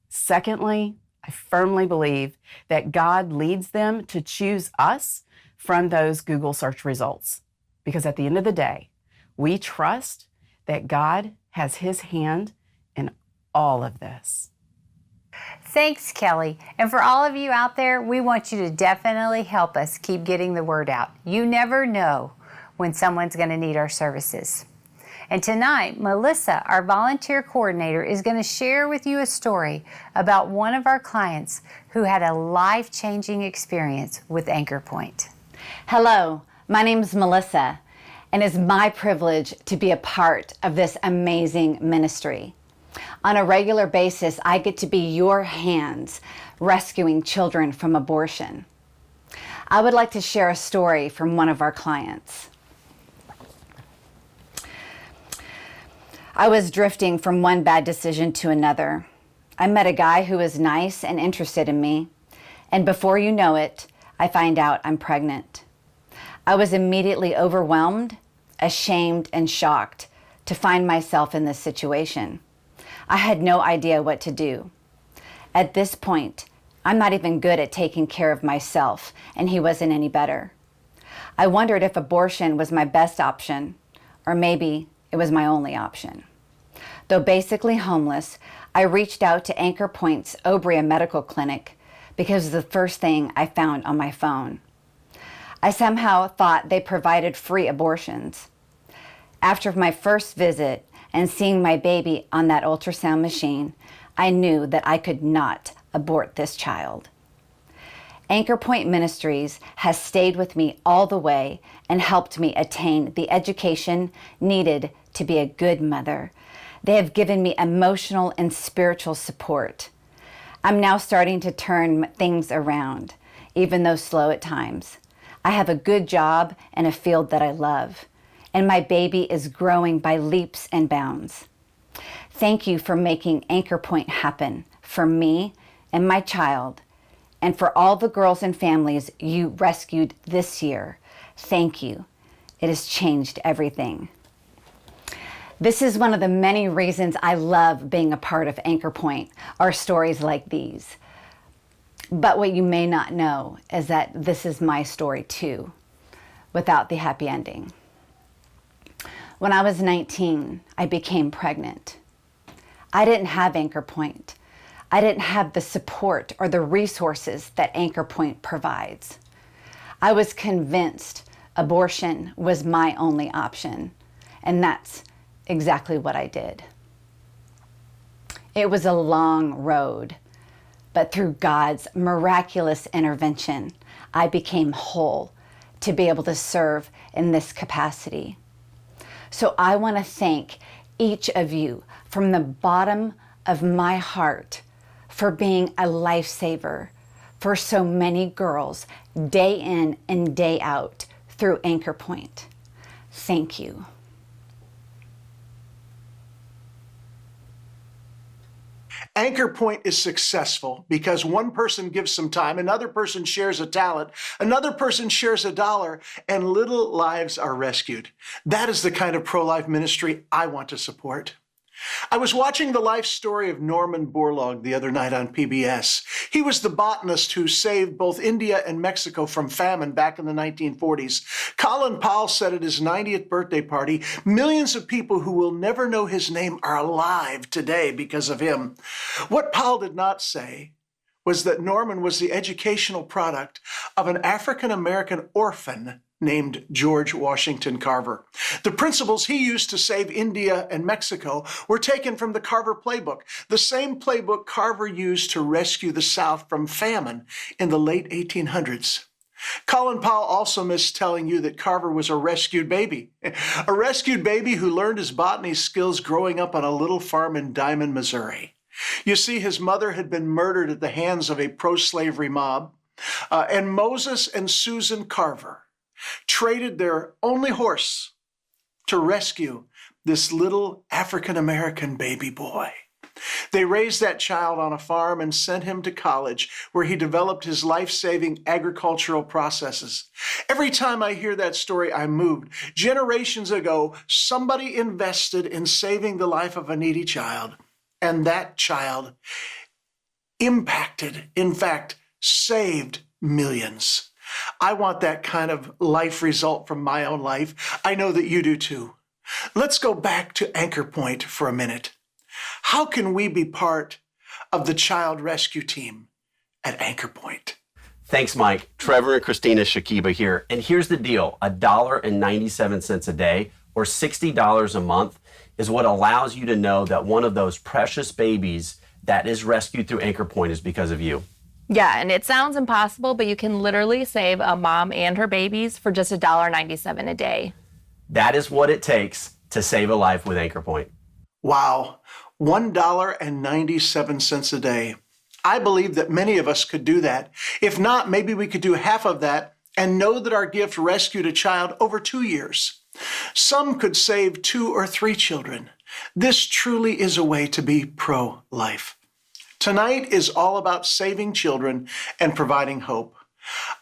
[SPEAKER 1] Secondly, I firmly believe that God leads them to choose us from those Google search results, because at the end of the day, we trust that God has His hand in all of this.
[SPEAKER 5] Thanks, Kelly. And for all of you out there, we want you to definitely help us keep getting the word out. You never know when someone's going to need our services. And tonight, Melissa, our volunteer coordinator, is going to share with you a story about one of our clients who had a life-changing experience with Anchor Point.
[SPEAKER 12] Hello, my name is Melissa, and it's my privilege to be a part of this amazing ministry. On a regular basis, I get to be your hands rescuing children from abortion. I would like to share a story from one of our clients. I was drifting from one bad decision to another. I met a guy who was nice and interested in me, and before you know it, I find out I'm pregnant. I was immediately overwhelmed, ashamed, and shocked to find myself in this situation. I had no idea what to do. At this point, I'm not even good at taking care of myself, and he wasn't any better. I wondered if abortion was my best option, or maybe it was my only option. Though basically homeless, I reached out to Anchor Point's Obria Medical Clinic because it was the first thing I found on my phone. I somehow thought they provided free abortions. After my first visit and seeing my baby on that ultrasound machine, I knew that I could not abort this child. Anchor Point Ministries has stayed with me all the way and helped me attain the education needed to be a good mother. They have given me emotional and spiritual support. I'm now starting to turn things around, even though slow at times. I have a good job and a field that I love, and my baby is growing by leaps and bounds. Thank you for making Anchor Point happen for me and my child, and for all the girls and families you rescued this year. Thank you. It has changed everything. This is one of the many reasons I love being a part of Anchor Point, are stories like these. But what you may not know is that this is my story too, without the happy ending. When I was 19, I became pregnant. I didn't have Anchor Point. I didn't have the support or the resources that Anchor Point provides. I was convinced abortion was my only option, and that's exactly what I did. It was a long road, but through God's miraculous intervention, I became whole to be able to serve in this capacity. So I want to thank each of you from the bottom of my heart for being a lifesaver for so many girls day in and day out through Anchor Point. Thank you.
[SPEAKER 4] Anchor Point is successful because one person gives some time, another person shares a talent, another person shares $1, and little lives are rescued. That is the kind of pro-life ministry I want to support. I was watching the life story of Norman Borlaug the other night on PBS. He was the botanist who saved both India and Mexico from famine back in the 1940s. Colin Powell said at his 90th birthday party, millions of people who will never know his name are alive today because of him. What Powell did not say was that Norman was the educational product of an African-American orphan named George Washington Carver. The principles he used to save India and Mexico were taken from the Carver playbook, the same playbook Carver used to rescue the South from famine in the late 1800s. Colin Powell also missed telling you that Carver was a rescued baby who learned his botany skills growing up on a little farm in Diamond, Missouri. You see, his mother had been murdered at the hands of a pro-slavery mob, and Moses and Susan Carver traded their only horse to rescue this little African-American baby boy. They raised that child on a farm and sent him to college, where he developed his life-saving agricultural processes. Every time I hear that story, I'm moved. Generations ago, somebody invested in saving the life of a needy child, and that child impacted, in fact, saved millions. I want that kind of life result from my own life. I know that you do too. Let's go back to Anchor Point for a minute. How can we be part of the child rescue team at Anchor Point?
[SPEAKER 13] Thanks, Mike. Trevor and Christina Shakiba here. And here's the deal. $1.97 a day, or $60 a month, is what allows you to know that one of those precious babies that is rescued through Anchor Point is because of you.
[SPEAKER 14] Yeah, and it sounds impossible, but you can literally save a mom and her babies for just $1.97 a day.
[SPEAKER 13] That is what it takes to save a life with Anchor Point.
[SPEAKER 4] Wow, $1.97 a day. I believe that many of us could do that. If not, maybe we could do half of that and know that our gift rescued a child over 2 years. Some could save 2 or 3 children. This truly is a way to be pro-life. Tonight is all about saving children and providing hope.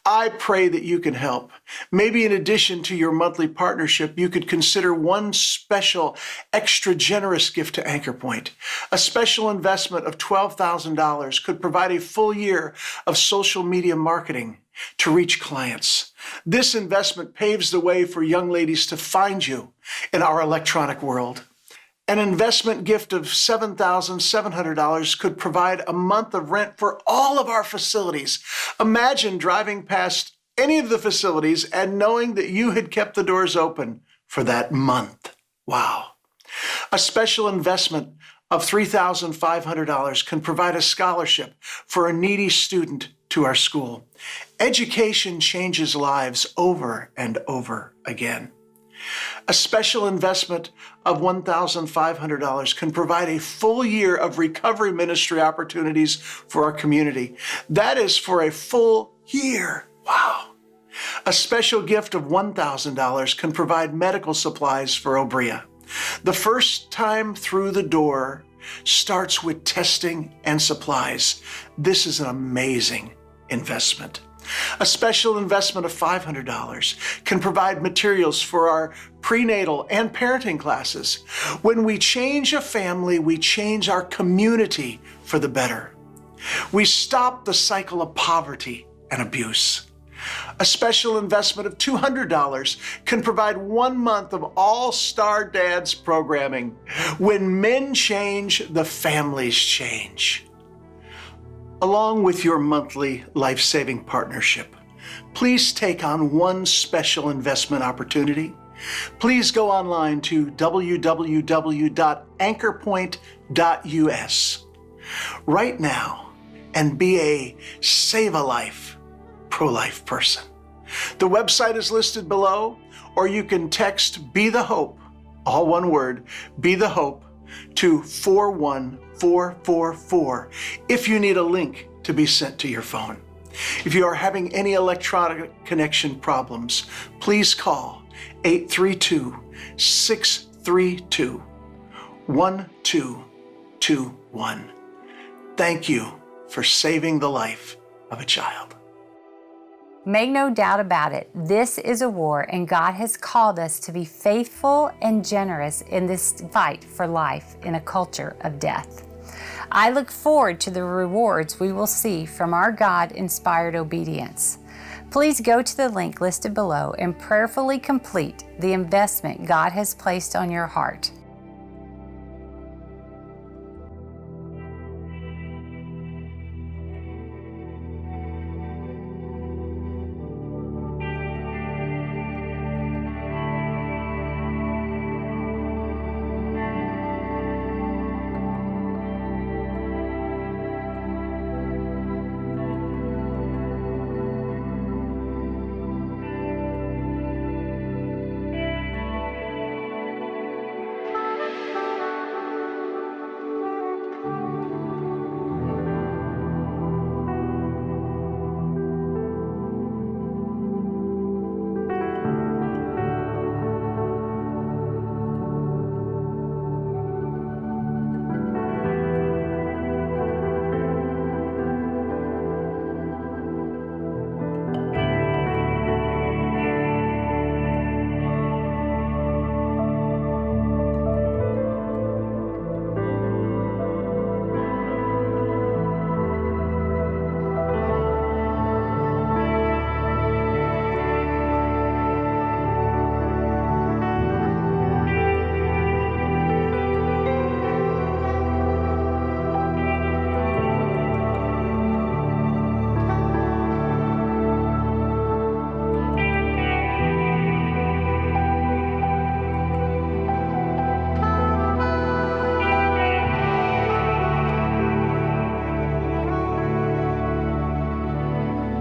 [SPEAKER 4] I pray that you can help. Maybe in addition to your monthly partnership, you could consider one special, extra generous gift to Anchor Point. A special investment of $12,000 could provide a full year of social media marketing to reach clients. This investment paves the way for young ladies to find you in our electronic world. An investment gift of $7,700 could provide a month of rent for all of our facilities. Imagine driving past any of the facilities and knowing that you had kept the doors open for that month. Wow. A special investment of $3,500 can provide a scholarship for a needy student to our school. Education changes lives over and over again. A special investment of $1,500 can provide a full year of recovery ministry opportunities for our community. That is for a full year. Wow. A special gift of $1,000 can provide medical supplies for Obria. The first time through the door starts with testing and supplies. This is an amazing investment. A special investment of $500 can provide materials for our prenatal and parenting classes. When we change a family, we change our community for the better. We stop the cycle of poverty and abuse. A special investment of $200 can provide 1 month of All-Star Dads programming. When men change, the families change. Along with your monthly life-saving partnership, please take on one special investment opportunity. Please go online to www.anchorpoint.us right now and be a save-a-life, pro-life person. The website is listed below, or you can text Be the Hope, all one word, Be the Hope, to 41444 if you need a link to be sent to your phone. If you are having any electronic connection problems, please call 832-632-1221. Thank you for saving the life of a child.
[SPEAKER 5] Make no doubt about it, this is a war, and God has called us to be faithful and generous in this fight for life in a culture of death. I look forward to the rewards we will see from our God-inspired obedience. Please go to the link listed below and prayerfully complete the investment God has placed on your heart.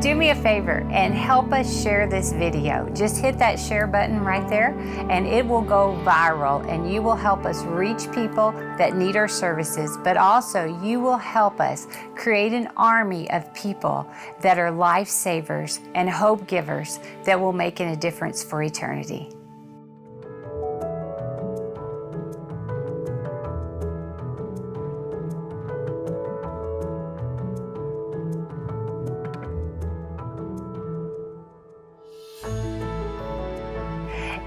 [SPEAKER 5] Do me a favor and help us share this video. Just hit that share button right there and it will go viral, and you will help us reach people that need our services, but also you will help us create an army of people that are lifesavers and hope givers that will make a difference for eternity.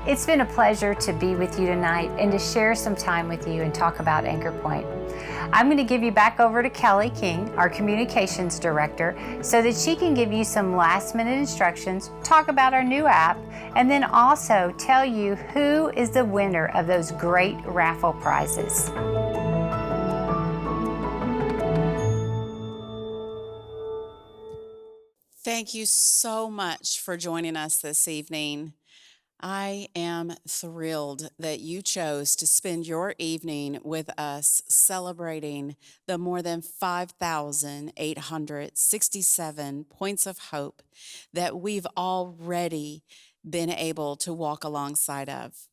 [SPEAKER 5] It's been a pleasure to be with you tonight and to share some time with you and talk about Anchor Point. I'm going to give you back over to Kelly King, our communications director, so that she can give you some last-minute instructions, talk about our new app, and then also tell you who is the winner of those great raffle prizes.
[SPEAKER 1] Thank you so much for joining us this evening. I am thrilled that you chose to spend your evening with us celebrating the more than 5,867 points of hope that we've already been able to walk alongside of.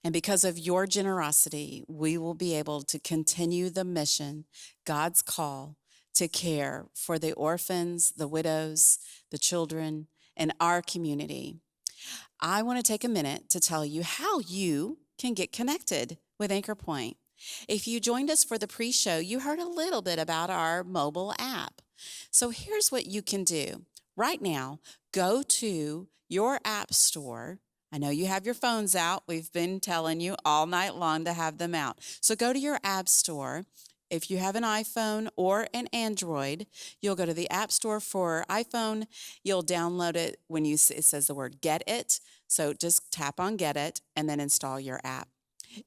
[SPEAKER 1] And because of your generosity, we will be able to continue the mission, God's call to care for the orphans, the widows, the children, in our community. I want to take a minute to tell you how you can get connected with Anchor Point. If you joined us for the pre-show, you heard a little bit about our mobile app. So here's what you can do. Right now, go to your app store. I know you have your phones out. We've been telling you all night long to have them out. So go to your app store. If you have an iPhone or an Android, you'll go to the App Store for iPhone. You'll download it when it says the word Get It. So just tap on Get It and then install your app.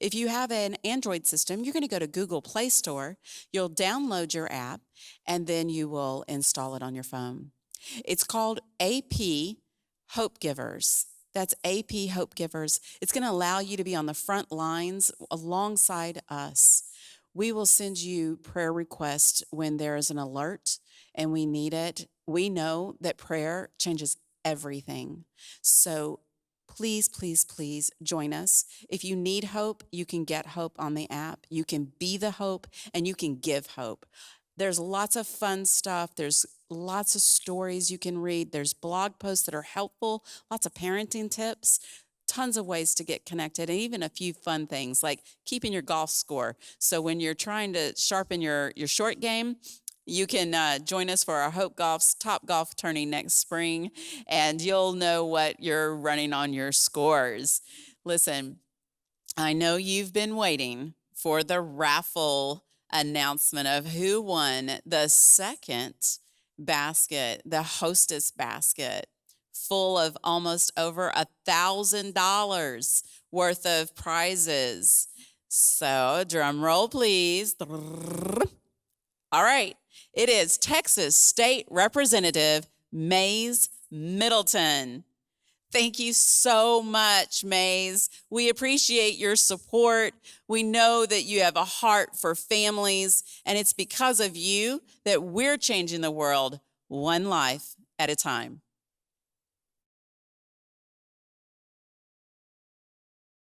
[SPEAKER 1] If you have an Android system, you're going to go to Google Play Store. You'll download your app and then you will install it on your phone. It's called AP Hope Givers. That's AP Hope Givers. It's going to allow you to be on the front lines alongside us. We will send you prayer requests when there is an alert and we need it. We know that prayer changes everything. So please, please, please join us. If you need hope, you can get hope on the app. You can be the hope and you can give hope. There's lots of fun stuff. There's lots of stories you can read. There's blog posts that are helpful, lots of parenting tips. Tons of ways to get connected, and even a few fun things like keeping your golf score. So when you're trying to sharpen your short game, you can join us for our Hope Golf's Top Golf Tourney next spring, and you'll know what you're running on your scores. Listen, I know you've been waiting for the raffle announcement of who won the second basket, the hostess basket, full of almost over $1,000 worth of prizes. So drum roll, please. All right, it is Texas State Representative Mays Middleton. Thank you so much, Mays. We appreciate your support. We know that you have a heart for families, and it's because of you that we're changing the world one life at a time.